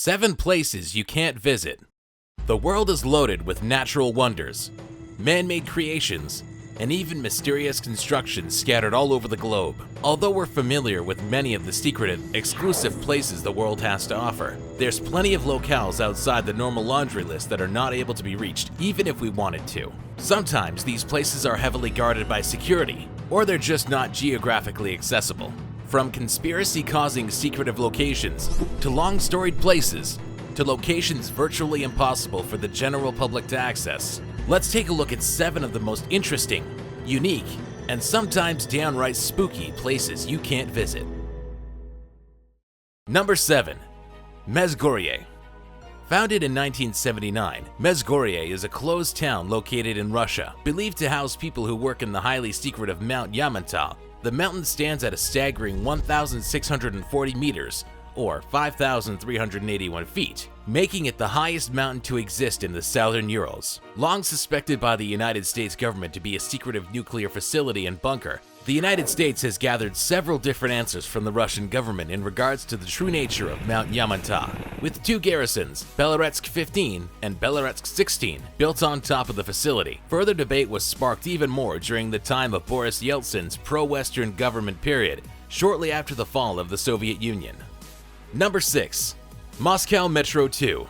7 places you can't visit. The world is loaded with natural wonders, man-made creations, and even mysterious constructions scattered all over the globe. Although we're familiar with many of the secretive, exclusive places the world has to offer, there's plenty of locales outside the normal laundry list that are not able to be reached even if we wanted to. Sometimes these places are heavily guarded by security, or they're just not geographically accessible. From conspiracy-causing secretive locations, to long-storied places, to locations virtually impossible for the general public to access, let's take a look at 7 of the most interesting, unique, and sometimes downright spooky places you can't visit. Number 7. Mezhgorye. Founded in 1979, Mezhgorye is a closed town located in Russia, believed to house people who work in the highly secretive Mount Yamantal. The mountain stands at a staggering 1,640 meters, or 5,381 feet, making it the highest mountain to exist in the southern Urals. Long suspected by the United States government to be a secretive nuclear facility and bunker, the United States has gathered several different answers from the Russian government in regards to the true nature of Mount Yamantal, with 2 garrisons, Beloretsk 15 and Beloretsk 16, built on top of the facility. Further debate was sparked even more during the time of Boris Yeltsin's pro-Western government period, shortly after the fall of the Soviet Union. Number 6. Moscow Metro 2.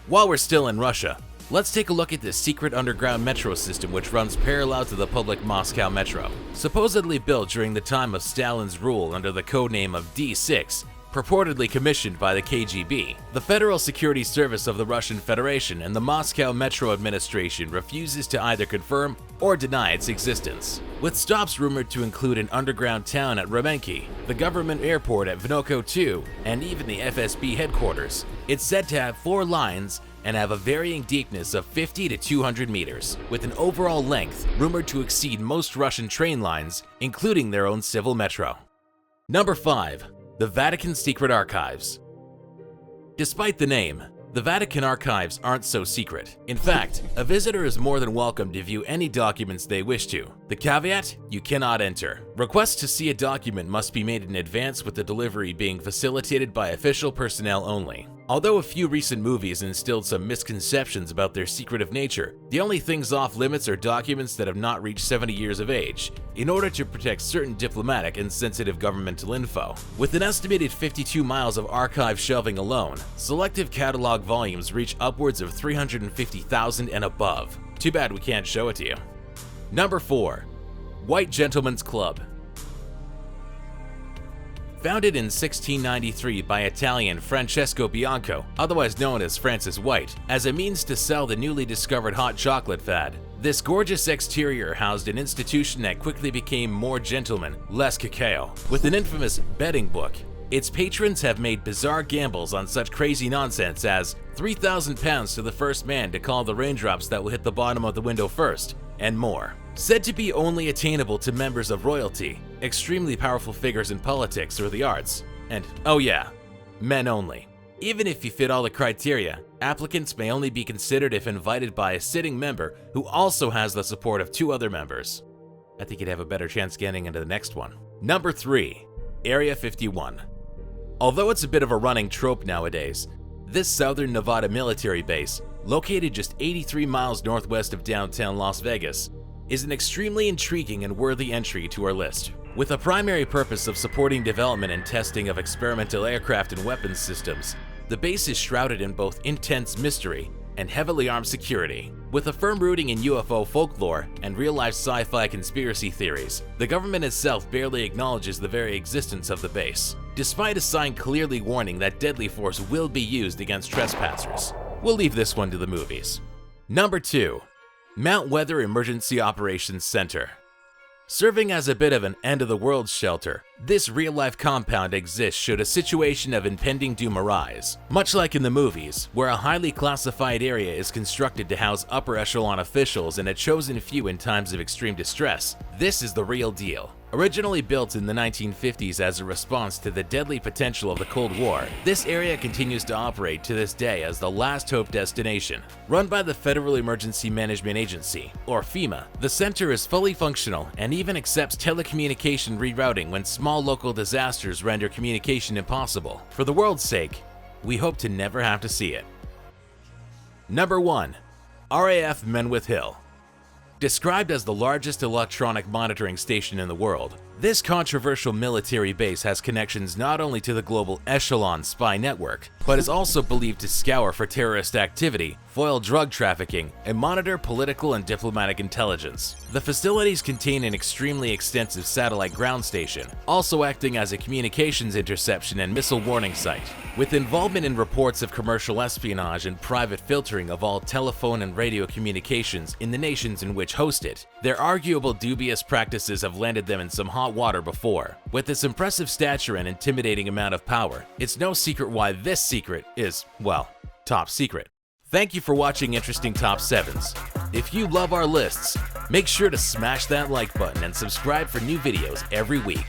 While we're still in Russia, let's take a look at this secret underground metro system which runs parallel to the public Moscow Metro. Supposedly built during the time of Stalin's rule under the codename of D6, purportedly commissioned by the KGB, the Federal Security Service of the Russian Federation and the Moscow Metro Administration refuses to either confirm or deny its existence. With stops rumored to include an underground town at Remenki, the government airport at Vnukovo 2, and even the FSB headquarters, it's said to have 4 lines and have a varying deepness of 50 to 200 meters, with an overall length rumored to exceed most Russian train lines, including their own civil metro. Number 5. The Vatican Secret Archives. Despite the name, the Vatican Archives aren't so secret. In fact, a visitor is more than welcome to view any documents they wish to. The caveat? You cannot enter. Requests to see a document must be made in advance, with the delivery being facilitated by official personnel only. Although a few recent movies instilled some misconceptions about their secretive nature, the only things off limits are documents that have not reached 70 years of age, in order to protect certain diplomatic and sensitive governmental info. With an estimated 52 miles of archive shelving alone, selective catalog volumes reach upwards of 350,000 and above. Too bad we can't show it to you. Number 4. White Gentleman's Club. Founded in 1693 by Italian Francesco Bianco, otherwise known as Francis White, as a means to sell the newly discovered hot chocolate fad, this gorgeous exterior housed an institution that quickly became more gentleman, less cacao. With an infamous betting book, its patrons have made bizarre gambles on such crazy nonsense as £3,000 to the first man to call the raindrops that will hit the bottom of the window first, and more. Said to be only attainable to members of royalty, extremely powerful figures in politics or the arts, and, oh yeah, men only. Even if you fit all the criteria, applicants may only be considered if invited by a sitting member who also has the support of 2 other members. I think you'd have a better chance getting into the next one. Number 3. Area 51. Although it's a bit of a running trope nowadays, this southern Nevada military base, located just 83 miles northwest of downtown Las Vegas, is an extremely intriguing and worthy entry to our list. With a primary purpose of supporting development and testing of experimental aircraft and weapons systems, the base is shrouded in both intense mystery and heavily armed security. With a firm rooting in UFO folklore and real-life sci-fi conspiracy theories, the government itself barely acknowledges the very existence of the base, despite a sign clearly warning that deadly force will be used against trespassers. We'll leave this one to the movies. Number 2. Mount Weather Emergency Operations Center. Serving as a bit of an end-of-the-world shelter, this real-life compound exists should a situation of impending doom arise. Much like in the movies, where a highly classified area is constructed to house upper echelon officials and a chosen few in times of extreme distress, this is the real deal. Originally built in the 1950s as a response to the deadly potential of the Cold War, this area continues to operate to this day as the last hope destination. Run by the Federal Emergency Management Agency, or FEMA, the center is fully functional and even accepts telecommunication rerouting when small local disasters render communication impossible. For the world's sake, We hope to never have to see it. Number 1. RAF Menwith Hill. Described as the largest electronic monitoring station in the world, this controversial military base has connections not only to the global Echelon spy network, but is also believed to scour for terrorist activity, foil drug trafficking, and monitor political and diplomatic intelligence. The facilities contain an extremely extensive satellite ground station, also acting as a communications interception and missile warning site. With involvement in reports of commercial espionage and private filtering of all telephone and radio communications in the nations in which host it, their arguable dubious practices have landed them in some hot water before. With its impressive stature and intimidating amount of power, it's no secret why this secret is, well, top secret. Thank you for watching Interesting Top 7s. If you love our lists, make sure to smash that like button and subscribe for new videos every week.